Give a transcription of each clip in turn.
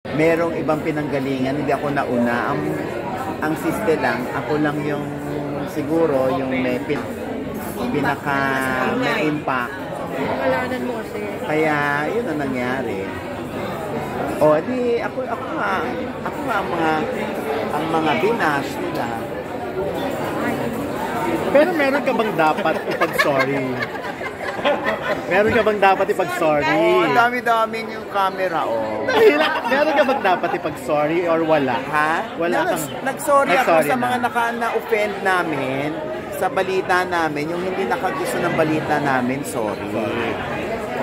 merong ibang pinanggalingan, hindi ako nauna. Ang siste lang, ako lang yung siguro yung pinaka may impact. Pangalanan mo kasi. Kaya yun ang nangyari. O di ako nga ang mga binash nila. Pero meron ka bang dapat ipag-sorry? Meron ka bang dapat ipag-sorry? Oh, ang dami-dami yung camera, oh. Meron ka bang dapat ipag-sorry or wala? Ha? Wala kang... Nag-sorry ako sa na. mga na-offend namin sa balita namin, yung hindi nakagusto ng balita namin, sorry.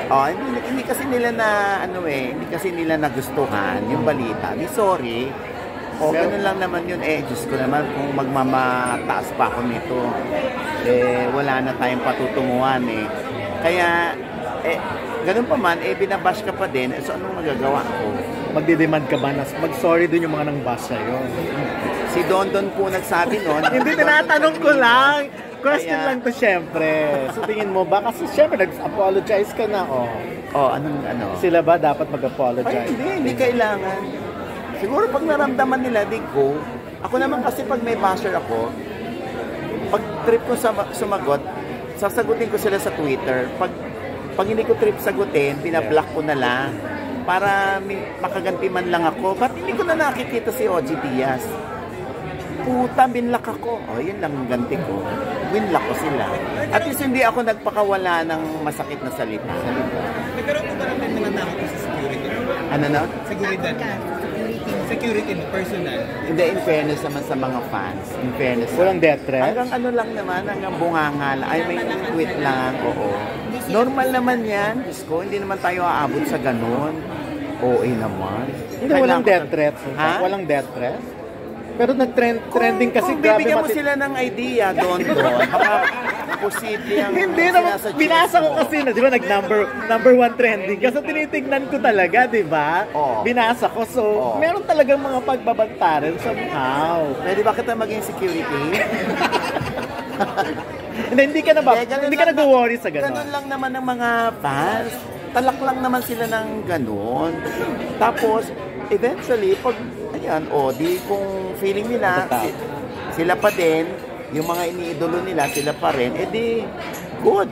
Oh, hindi kasi nila hindi kasi nila nagustuhan yung balita. Di sorry. O, ganun lang naman yun. Diyos ko naman, kung magmamataas pa ako nito, wala na tayong patutunguhan, Kaya, ganun pa man, binabash ka pa din. So, anong magagawa ko? Magdidemand ka ba na mag-sorry dun yung mga nang-bash sa'yo? Si Don po nagsabi nun. Hindi, tinatanong ko lang. Question lang to, syempre. So, tingin mo ba? Kasi syempre, nag-apologize ka na, Ano? Sila ba dapat mag-apologize? Hindi kailangan. Siguro pag naramdaman nila, di go. Ako naman kasi pag may basher ako, pag trip ko sumagot, sasagutin ko sila sa Twitter. Pag hindi ko trip sagutin, binablock ko na lang para makaganti man lang ako. Ba't hindi ko na nakikita si OG Diaz? Puta, binlock ako. Yun lang ang ganti ko. Binlock ko sila. At least hindi ako nagpakawala ng masakit na salita. Nagkaroon ko ba naman mga nakakot sa security? Ano na? Security mo, personal. Hindi, in fairness naman sa mga fans. In fairness. Walang death threat? Hanggang ano lang naman, hanggang bunganga lang. Ay, may tweet lang, oo. Normal naman yan. Diyos ko, hindi naman tayo aabot sa ganun. OA naman. Hindi, walang death threat. Ha? Walang death threat? Pero nag-trending kasi kung grabe. Bibigyan mo sila ng idea, Don. Baka posible ang hindi naman, binasa ko kasi na, di ba, number one trending. Kasi tinitignan ko talaga, di ba? Binasa ko, so meron talagang mga pagbabantaran somehow. Pwede ba kita maging security? Hindi ka nag-worry sa gano'n. Ganun lang naman ng mga fans. Talak lang naman sila ng ganun. Tapos, eventually, pag, di kung feeling nila, sila pa din, yung mga iniidolo nila, sila pa rin, di, good.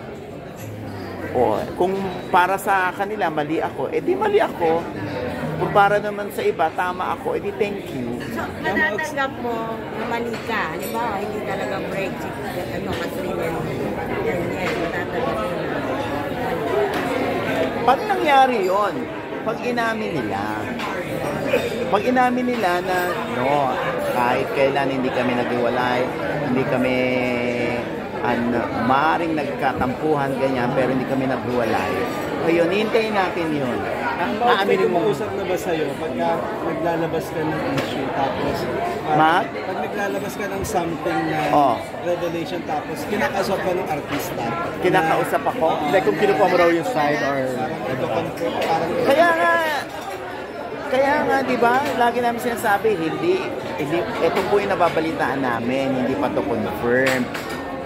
Kung para sa kanila, mali ako, di mali ako. Kung para naman sa iba, tama ako, di thank you. So, natatanggap mo na mali ka, di ba? Hindi talaga break, Katrina, natatanggap mo na. Pag nangyari yon, pag inamin nila na kahit kailan hindi kami naghiwalay, hindi kami maaaring nagkatampuhan ganyan, pero hindi kami naghiwalay. Ngayon, hintayin natin yun. Aaminin mo, usap na ba sa'yo pagka naglalabas ka ng issue tapos pag naglalabas ka ng something na revelation tapos kinakausap ka ng artista? Kinakausap ako? Like kung kinukuha mo raw yung side or... Kaya nga, di ba, lagi namin sinasabi, ito po yung nababalitaan namin, hindi pa to confirm.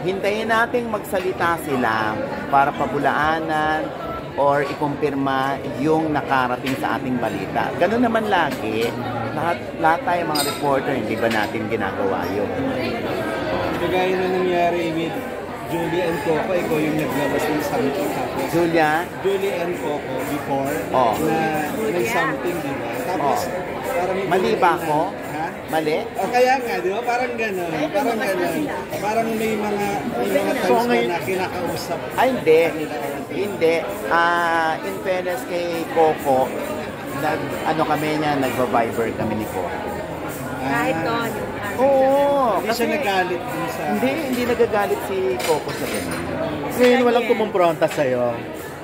Hintayin nating magsalita sila para pabulaanan or ikumpirma yung nakarating sa ating balita. Ganun naman lagi, lahat tayo mga reporter, hindi ba natin ginagawa yun? Kagaya na nangyari with Julie and Coco, ikaw yung naglabas ng something tapos Julie and Coco before na nag-something, di ba? Tapos parang mali ba ako? Ha? Mali? Kaya nga, di ba? Parang gano'n. Parang may mga times na kinakausap. Hindi. In fairness kay Coco, nagva-Viber kami ni Coco. Kahit noon. Oo. Hindi siya nagalit din sa... Hindi nagagalit si Coco sa ganun. Ngayon walang kumumpronta sa'yo.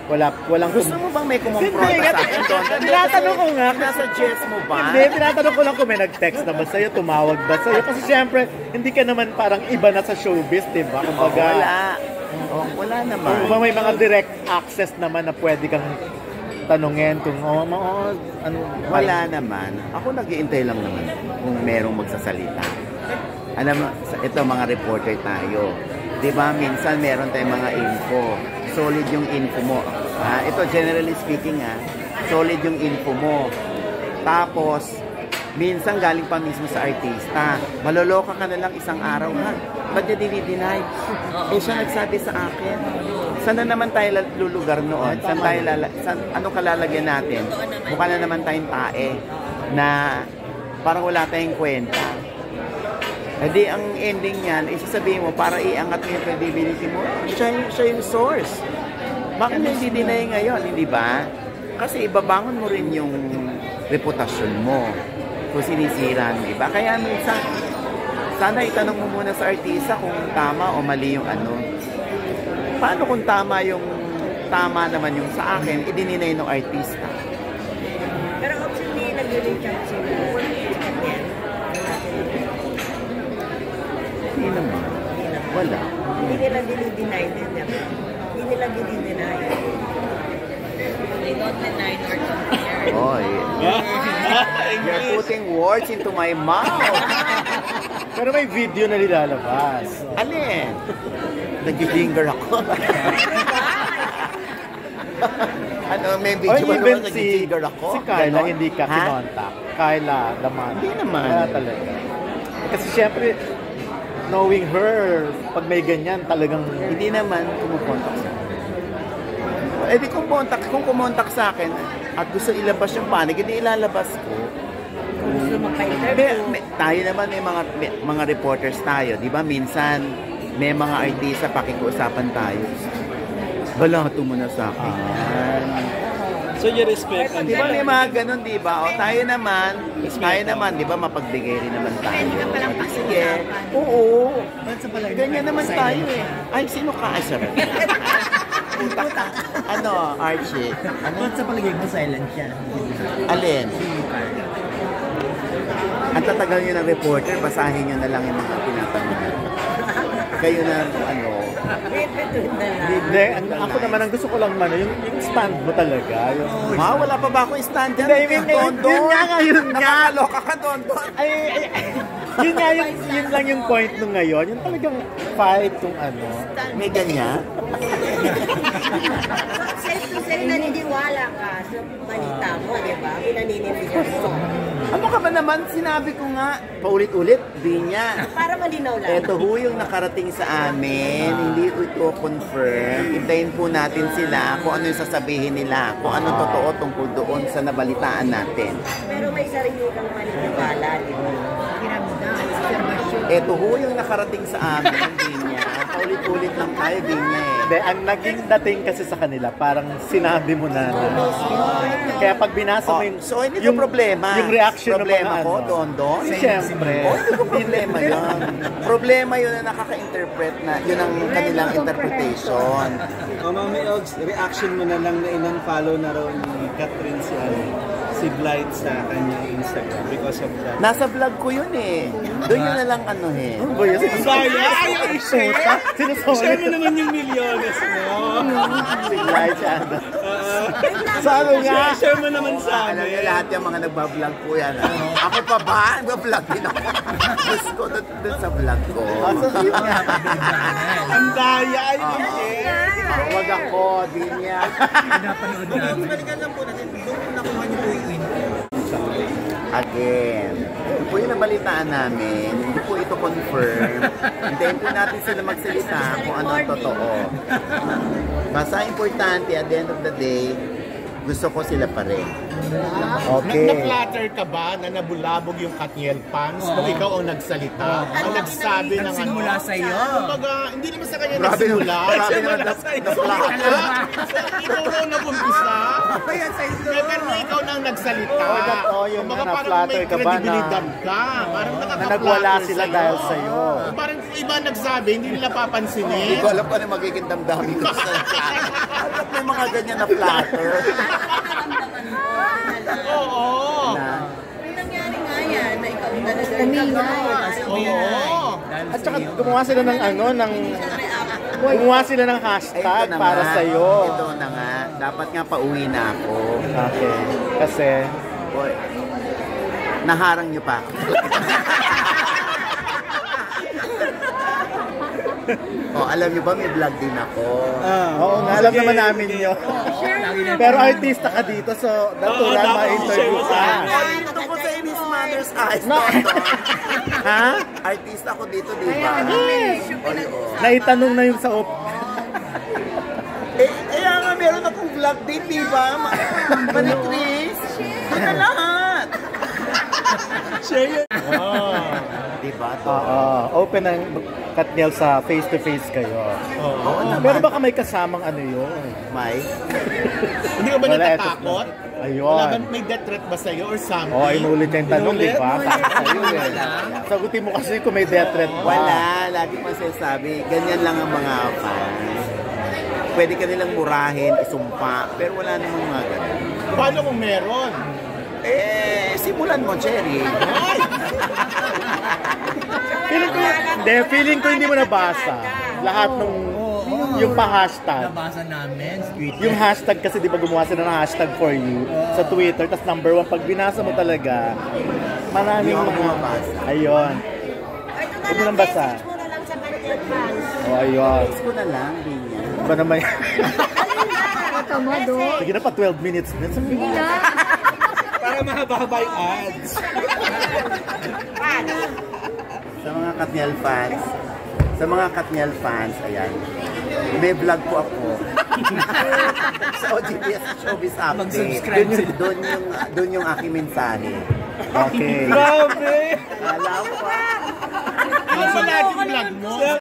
Walang Gusto mo bang may kumumpronta sa akin doon? Tinatanong ko nga. Nasa-suggest mo ba? Hindi, tinatanong ko lang kung may nag-text na ba sa'yo, tumawag ba sa'yo. Kasi syempre, hindi ka naman parang iba na sa showbiz, diba? Kumbaga, wala naman. Kung may mga direct access naman na pwede kang tanungin kung wala naman. Ako nag-iintay lang naman kung merong magsasalita. Alam mo, ito mga reporter tayo. 'Di ba minsan meron tayong mga info. Solid yung info mo. Ito generally speaking solid yung info mo. Tapos, minsan galing pa mismo sa artista. Maloloka ka na lang isang araw, ha? Ba't niya dinideny? Eh, siya nagsabi sa akin. Saan na naman tayo lulugar noon? Anong kalalagyan natin? Mukha na naman tayong tae na parang wala tayong kwenta. Hindi, ang ending niyan, isasabihin mo, para iangat mo yung credibility mo, siya yung source. Bakit hindi dinay ngayon, hindi ba? Kasi ibabangon mo rin yung reputasyon mo kung sinisira, di ba? Kaya minsan, sana itanong mo muna sa artista kung tama o mali yung ano. Paano kung tama naman yung sa akin, idininay ng artista? Pero option niya nag-reach out sila. Hindi naman. Wala. Hindi nila dinideny din. Hindi nila dinideny. They don't deny nor compare. Oh, you're putting words into my mouth. Pero may video na nilalabas. Alin? Nag-finger ako. Ano, may video ba naman nag-finger ako? Si Kyla hindi ka kinontak. Kyla, Laman. Hindi naman. Kaya talaga. Kasi syempre, knowing her, pag may ganyan, talagang... Hindi naman kumukontak sa akin. Eh di kung kumontak sa akin at gusto ilabas yung panig, hindi ilalabas ko. Kung gusto magpa-interview. Tayo naman may mga reporters tayo. Di ba minsan may mga artista pakikiusapan tayo. Balato mo na sa akin. So you respect Di ba may mga ganun, di ba? O tayo naman, di ba mapagbigay rin naman tayo. Pwede ka palang Sige. Oo. Ganyan naman tayo eh. Ay, sino ka? Ay, sorry. Ano, Archie? Ano sa palagay mo silent siya? Alin? Ang tatagal nyo ng reporter, basahin nyo na lang yung mga tinatanong. Kayo na, ano... Hindi, ako naman, ang gusto ko lang man, yung stand mo talaga. Yung... Ha? Wala pa ba ako stand dyan? Hindi, yun nga. Nakakaloka ka, Don. Yun lang yung point nung ngayon. Yung talagang fight kung ano. May ganyan? Say naniniwala ka sa balita mo, di ba? Pinaninindigan mo. Ano ka ba naman? Sinabi ko nga, paulit-ulit, di niya. Para malinaw lang. Ito ho yung nakarating sa amin, hindi ko ito confirm. Hintayin po natin sila kung ano yung sasabihin nila, kung ano totoo tungkol doon sa nabalitaan natin. Pero may sarili kang maniniwala, di ba? Ito ho yung nakarating sa amin, hindi niya. Paulit-ulit lang tayo, di niya eh. Hindi, ang naging dating kasi sa kanila, parang sinabi mo na. Kaya pag binasa mo yung... So, hindi ko problema. Yung reaction problema ng ko, ano. Don. Siyempre. Hindi ko problema yun. Problema yun na nakaka-interpret na, yun ang kanilang interpretation. Mami Ogs, reaction mo na lang na in-unfollow na raw ni Catherine si Blight sa kanyang Instagram because of that. Nasa vlog ko yun eh. Doon yun na lang ano eh. Ano ba yun? Ayaw i-share! Sinusulit. Share mo naman yung milyones mo. Siglay siya. Sa ano nga? Share mo naman sa Alam niyo amin. lahat yung mga nagbablog po yan. Ako pa ba? Nagbablog din ako. Gusto ko doon sa vlog ko. Ang daya ay i-share. Huwag ako, di niya. Pinapanood namin. Balikan lang po natin. Doon nakuha niyo po yung Again, ito po yung nabalitaan namin. Hindi po ito confirm. Hintayin po natin sila magsalita kung ano ang totoo. Basta importante, at the end of the day, gusto ko sila pa rin. Okay. Na-flatter ka ba na nabulabog yung Katniel Pans nung ikaw ang nagsalita? Ang nagsabi ng Nagsimula sa'yo. Kumbaga, hindi naman sa kanya Grabe nagsimula. grabe naman na-flatter. Ikaw raw nag-umpisa. Pero nung ikaw nang nagsalita, Yung kumbaga parang na-flatter may ka ba kredibilidad ka. Parang na nagwala nakaka-flatter sila sa'yo. dahil sa'yo. Parang kung iba nagsabi, hindi nila Hindi papansinin. ko alam pa na magiging damdamin ko sa flatter. At may mga ganyan na flatter. Oo. Na, May nangyari nga yan, na ikaw talaga. Oo. At saka gumawa sila ng ano, gumawa sila ng ito hashtag na para nga. sa'yo. Ito na nga. Dapat nga pauwi na ako. Okay. Kasi, Boy, naharang niyo pa. Alam niyo ba, may vlog din ako. Oo nga, alam naman namin yun. Pero artista ka dito, so natural ma-interview ka. Dito ko sa Miss Mother's Eyes. Ha? Artista ako dito, di ba? Naitanong na yung sa Kaya nga meron akong vlog din, di ba? Manikris. Doon na lahat. Share yun. Diba? Open ang Katniel sa face-to-face kayo. Pero baka may kasamang ano yun? May? Hindi ka ba natatakot? Ayun. Wala ba may death threat ba sa'yo or something? Inulit yung tanong, di ba? Sagutin mo kasi kung may death threat ba. Wala. Lagi pa sinasabi, ganyan lang ang mga fans. Pwede ka nilang murahin, isumpa, pero wala namang mga ganun. Paano kung meron? Simulan mo, Cherry. Feeling ko hindi mo nabasa. Lahat nung yung pa-hashtag. Nabasa namin, Yung hashtag kasi di ba gumawa sila ng hashtag for you sa Twitter, tas number 1, pag binasa mo talaga, maraming mga basa. Ayun. Ito na lang, message mo na lang sa Katniel fans. Ayun. Text ko na lang, Binya. Ba naman? Komodo. Sige na pa, 12 minutes na. Sabi mo na. Para mahaba-haba yung ads. Sa mga Katniel fans, ayan. May vlog po ako. Sa OGPS Showbiz Update. Doon yung aking mensahe. Okay. Grabe! Alam mo ba? Ano ba laging vlog mo?